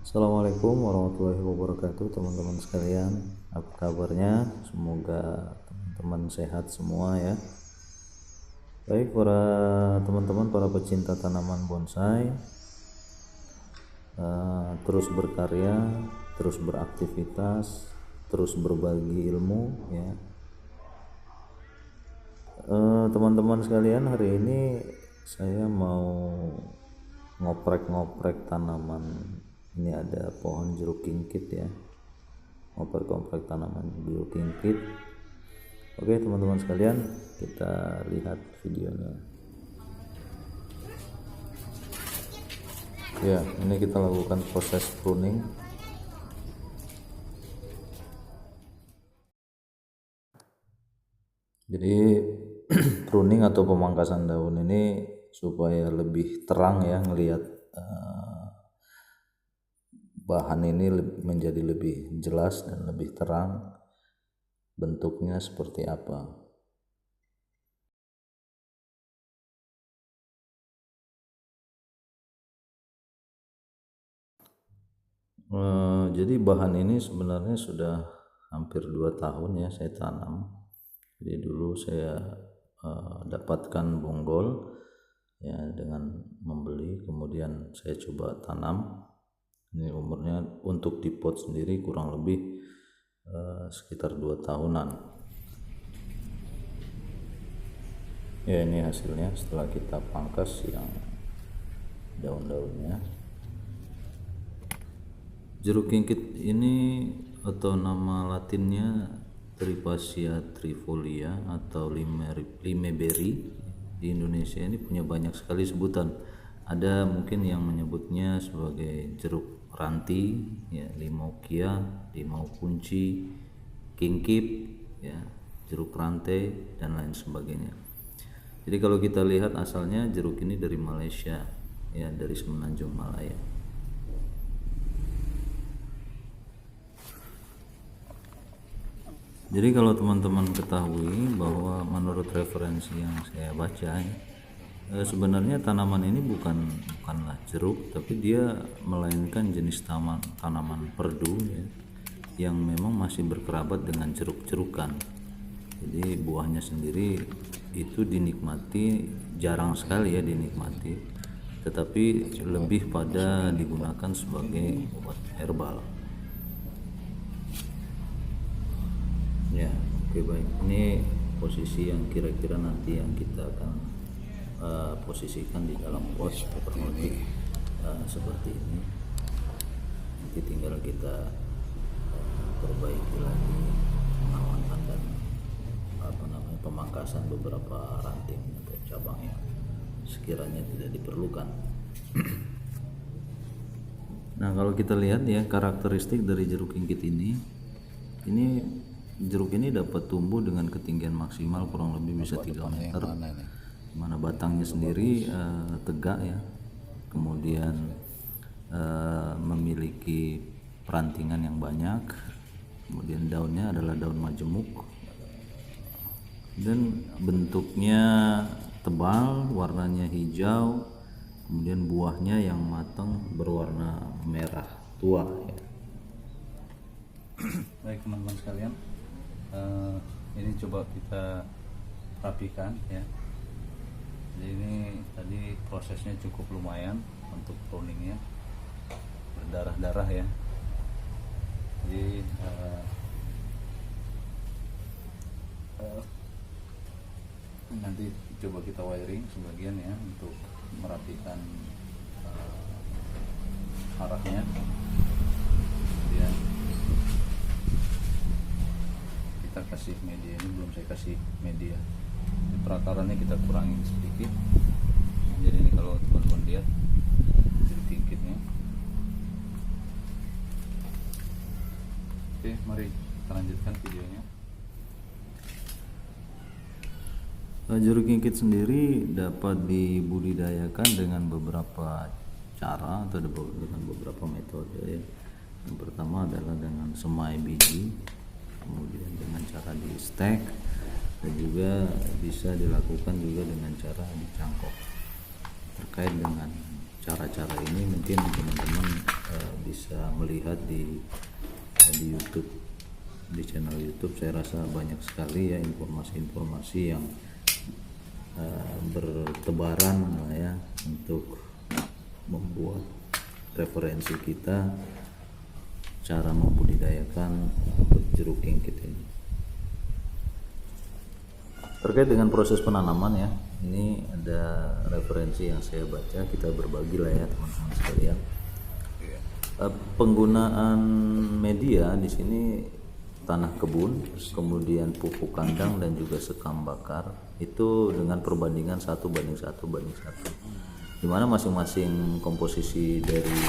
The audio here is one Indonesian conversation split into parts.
Assalamualaikum warahmatullahi wabarakatuh, teman-teman sekalian. Apa kabarnya? Semoga teman-teman sehat semua ya. Baik, para teman-teman, para pecinta tanaman bonsai, terus berkarya, terus beraktivitas, terus berbagi ilmu ya. Teman-teman sekalian, hari ini saya mau ngoprek-ngoprek tanaman. Ini ada pohon jeruk kingkit ya, ngoprek-ngoprek tanaman jeruk kingkit. Oke teman-teman sekalian, kita lihat videonya. Ya, ini kita lakukan proses pruning. Jadi pruning atau pemangkasan daun ini supaya lebih terang ya, ngelihat bahan ini menjadi lebih jelas dan lebih terang bentuknya seperti apa. Jadi bahan ini sebenarnya sudah hampir 2 tahun ya saya tanam. Jadi dulu saya dapatkan bonggol ya dengan membeli, kemudian saya coba tanam. Ini umurnya untuk di pot sendiri kurang lebih sekitar 2 tahunan. Ya, ini hasilnya setelah kita pangkas yang daun-daunnya. Jeruk kingkit ini atau nama latinnya Tripacia trifolia atau limeberry. Di Indonesia ini punya banyak sekali sebutan. Ada mungkin yang menyebutnya sebagai jeruk ranti ya, limaukia, limau kunci, kingkip ya, jeruk rantai dan lain sebagainya. Jadi kalau kita lihat asalnya jeruk ini dari Malaysia ya, dari Semenanjung Malaya. Jadi kalau teman-teman ketahui bahwa menurut referensi yang saya baca sebenarnya tanaman ini bukanlah jeruk, tapi dia melainkan jenis tanaman perdu ya, yang memang masih berkerabat dengan jeruk-jerukan. Jadi buahnya sendiri itu dinikmati, jarang sekali ya dinikmati, tetapi lebih pada digunakan sebagai obat herbal. Ya, oke baik. Ini posisi yang kira-kira nanti yang kita akan posisikan di dalam pot kurang lebih seperti ini. Nanti tinggal kita perbaiki lagi pengawasan dan pemangkasan beberapa ranting atau cabang yang sekiranya tidak diperlukan. Nah, kalau kita lihat ya karakteristik dari jeruk kingkit ini jeruk ini dapat tumbuh dengan ketinggian maksimal kurang lebih bisa 3 meter. Mana batangnya sendiri tegak ya, kemudian memiliki perantingan yang banyak, kemudian daunnya adalah daun majemuk dan bentuknya tebal, warnanya hijau, kemudian buahnya yang matang berwarna merah tua ya. Baik teman-teman sekalian, ini coba kita rapikan ya. Jadi ini tadi prosesnya cukup lumayan untuk pruningnya, berdarah-darah ya. Jadi nanti coba kita wiring sebagian ya untuk merapikan arahnya. Kemudian kita kasih media, ini belum saya kasih media, perakarannya kita kurangin sedikit. Jadi ini kalau teman-teman lihat jeruk kingkitnya. Oke, mari kita lanjutkan videonya. Jeruk kingkit sendiri dapat dibudidayakan dengan beberapa cara atau dengan beberapa metode ya. Yang pertama adalah dengan semai biji, kemudian dengan cara di stek, dan juga bisa dilakukan juga dengan cara dicangkok. Terkait dengan cara-cara ini mungkin teman-teman bisa melihat di YouTube, di channel YouTube. Saya rasa banyak sekali ya informasi-informasi yang bertebaran lah ya, untuk membuat referensi kita cara membudidayakan jeruk kingkit ini. Terkait dengan proses penanaman ya, ini ada referensi yang saya baca, kita berbagi lah ya teman-teman sekalian. Penggunaan media di sini tanah kebun, kemudian pupuk kandang dan juga sekam bakar itu dengan perbandingan 1:1, dimana masing-masing komposisi dari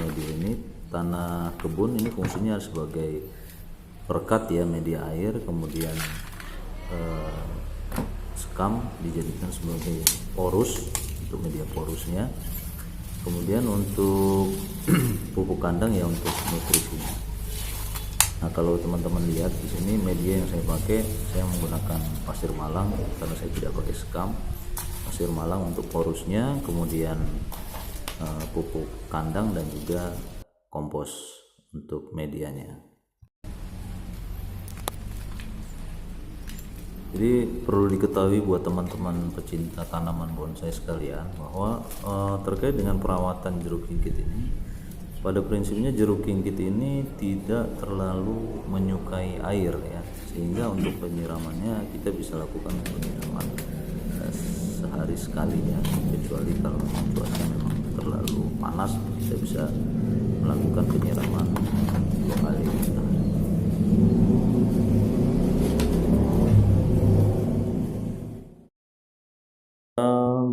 media ini. Tanah kebun ini fungsinya sebagai perekat ya, media air, kemudian sekam dijadikan sebagai porus untuk media porusnya, kemudian untuk pupuk kandang ya untuk nutrisinya. Nah, kalau teman-teman lihat di sini media yang saya pakai, saya menggunakan pasir malang karena saya tidak pakai sekam. Pasir malang untuk porusnya, kemudian pupuk kandang dan juga kompos untuk medianya. Jadi perlu diketahui buat teman-teman pecinta tanaman bonsai sekalian bahwa terkait dengan perawatan jeruk kingkit ini, pada prinsipnya jeruk kingkit ini tidak terlalu menyukai air ya, sehingga untuk penyiramannya kita bisa lakukan penyiraman sehari sekali ya, kecuali kalau cuaca memang terlalu panas kita bisa melakukan penyiraman 2 kali.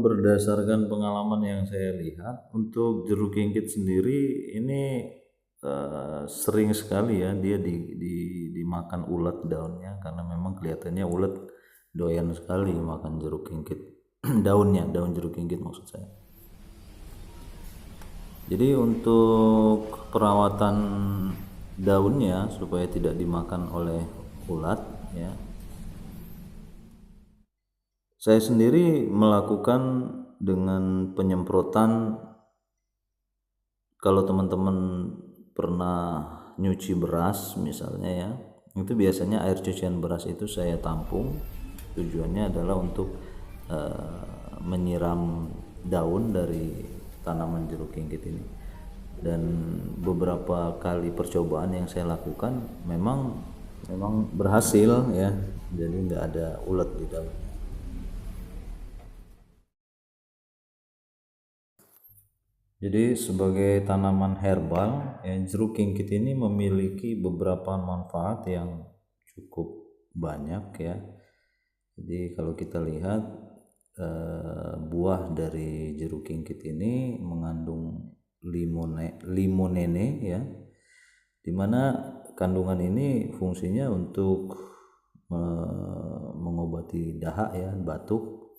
Berdasarkan pengalaman yang saya lihat, untuk jeruk kingkit sendiri ini sering sekali ya dia dimakan ulat daunnya, karena memang kelihatannya ulat doyan sekali makan jeruk kingkit. Daun jeruk kingkit maksud saya. Jadi untuk perawatan daunnya supaya tidak dimakan oleh ulat ya, saya sendiri melakukan dengan penyemprotan. Kalau teman-teman pernah nyuci beras misalnya ya, itu biasanya air cucian beras itu saya tampung. Tujuannya adalah untuk menyiram daun dari tanaman jeruk kingkit ini. Dan beberapa kali percobaan yang saya lakukan memang berhasil ya, jadi nggak ada ulat di daun. Jadi sebagai tanaman herbal ya, jeruk kingkit ini memiliki beberapa manfaat yang cukup banyak ya. Jadi kalau kita lihat buah dari jeruk kingkit ini mengandung limonene ya, dimana kandungan ini fungsinya untuk mengobati dahak ya, batuk,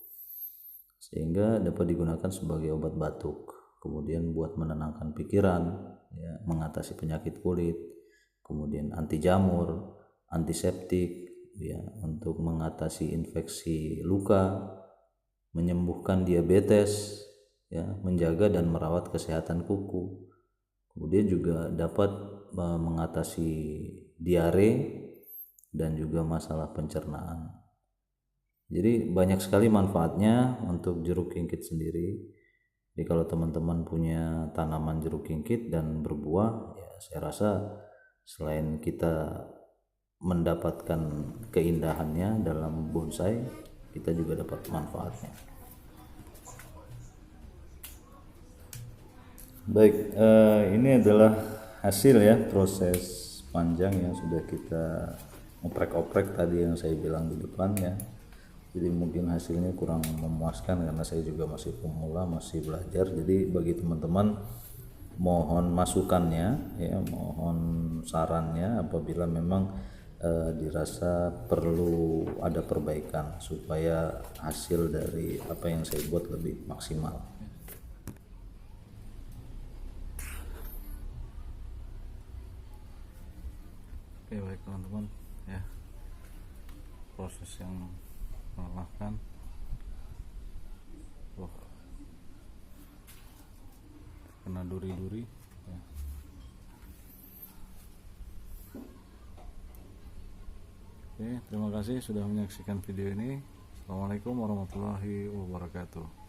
sehingga dapat digunakan sebagai obat batuk. Kemudian buat menenangkan pikiran ya, mengatasi penyakit kulit, kemudian anti jamur, antiseptik ya, untuk mengatasi infeksi luka, menyembuhkan diabetes ya, menjaga dan merawat kesehatan kuku. Kemudian juga dapat mengatasi diare dan juga masalah pencernaan. Jadi banyak sekali manfaatnya untuk jeruk kingkit sendiri. Jadi kalau teman-teman punya tanaman jeruk kingkit dan berbuah ya, saya rasa selain kita mendapatkan keindahannya dalam bonsai, kita juga dapat manfaatnya. Baik, ini adalah hasil ya, proses panjang yang sudah kita oprek-oprek tadi yang saya bilang di depan ya. Jadi mungkin hasilnya kurang memuaskan karena saya juga masih pemula, masih belajar. Jadi bagi teman-teman mohon masukannya ya, mohon sarannya apabila memang dirasa perlu ada perbaikan supaya hasil dari apa yang saya buat lebih maksimal. Oke, baik teman-teman ya, proses yang melelahkan. kena duri-duri ya. Oke, terima kasih sudah menyaksikan video ini. Assalamualaikum warahmatullahi wabarakatuh.